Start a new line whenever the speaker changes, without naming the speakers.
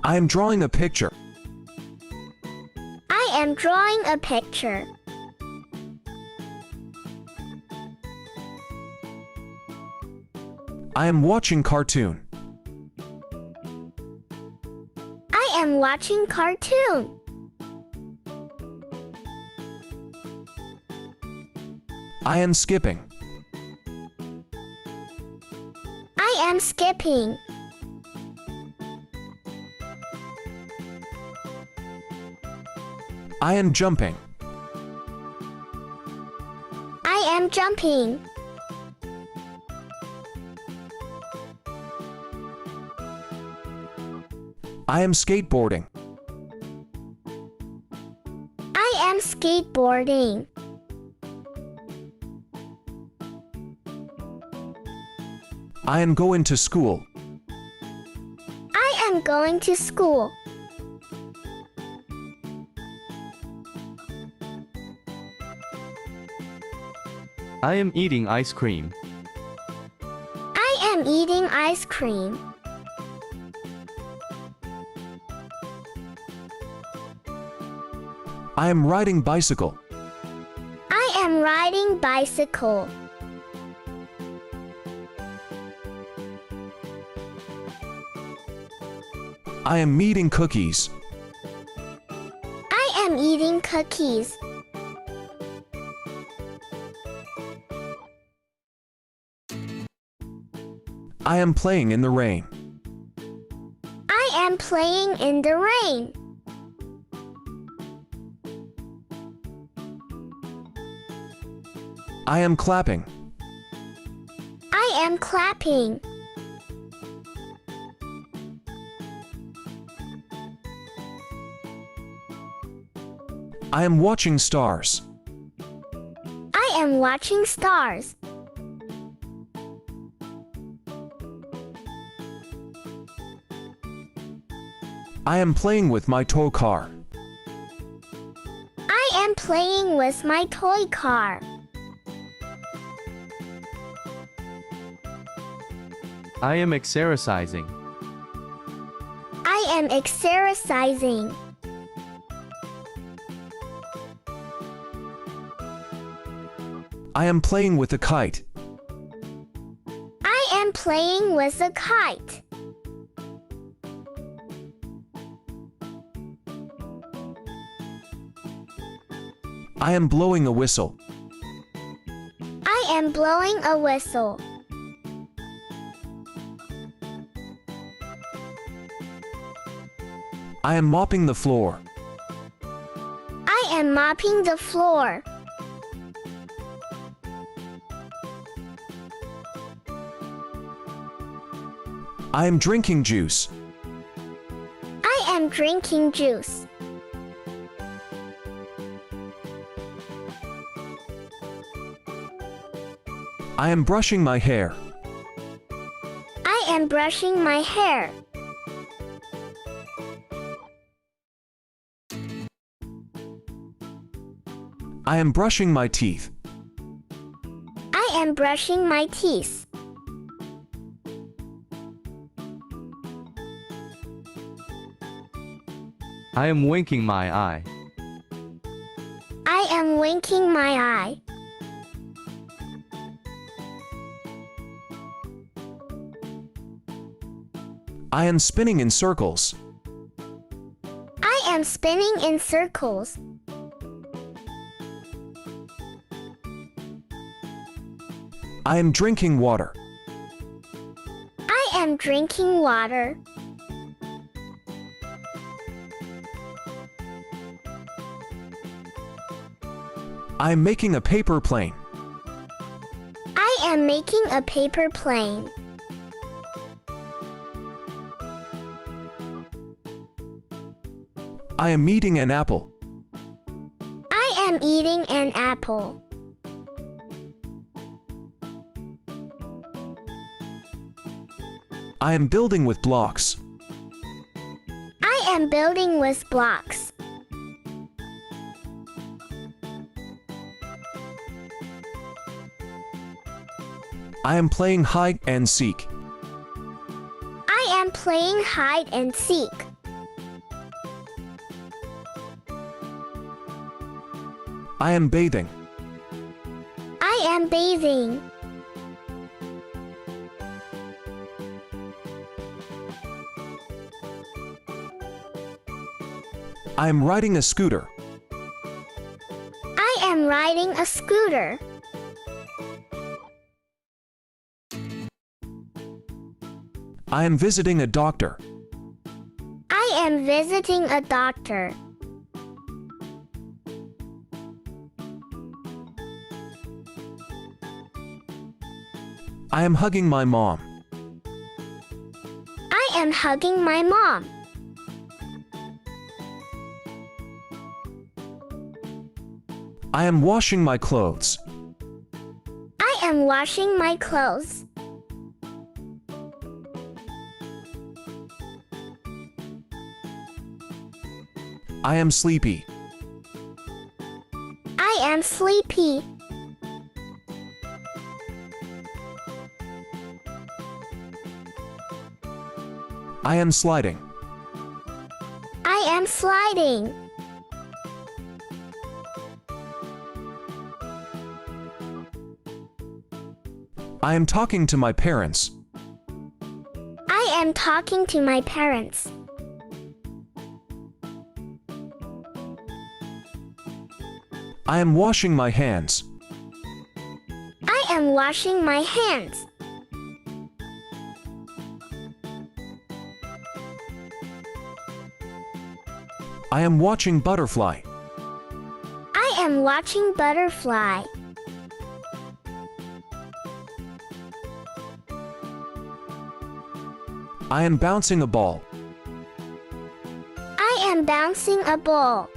I am drawing a picture.
I am drawing a picture.
I am watching cartoon.
I am watching cartoon.
I am skipping.
I am skipping.
I am jumping.
I am jumping.
I am skateboarding.
I am skateboarding.
I am going to school.
I am going to school.
I am eating ice cream.
I am eating ice cream.
I am riding bicycle.
I am riding bicycle.
I am eating cookies.
I am eating cookies.
I am playing in the rain.
I am playing in the rain.
I am clapping.
I am clapping.
I am watching stars.
I am watching stars.
I am playing with my toy car.
I am playing with my toy car.
I am exercising.
I am exercising.
I am playing with a kite.
I am playing with a kite.
I am blowing a whistle.
I am blowing a whistle.
I am mopping the floor.
I am mopping the floor.
I am drinking juice.
I am drinking juice.
I am brushing my hair.
I am brushing my hair.
I am brushing my teeth.
I am brushing my teeth.
I am winking my eye.
I am winking my eye.
I am spinning in circles.
I am spinning in circles.
I am drinking water.
I am drinking water.
I am making a paper plane.
I am making a paper plane.
I am eating an apple.
I am eating an apple.
I am building with blocks.
I am building with blocks.
I am playing hide and seek.
I am playing hide and seek.
I am bathing.
I am bathing.
I am riding a scooter.
I am riding a scooter.
I am visiting a doctor.
I am visiting a doctor.
I am hugging my mom.
I am hugging my mom.
I am washing my clothes.
I am washing my clothes.
I am sleepy.
I am sleepy.
I am sliding.
I am sliding.
I am talking to my parents.
I am talking to my parents.
I am washing my hands.
I am washing my hands.
I am watching butterfly.
I am watching butterfly.
I am bouncing a ball.
I am bouncing a ball.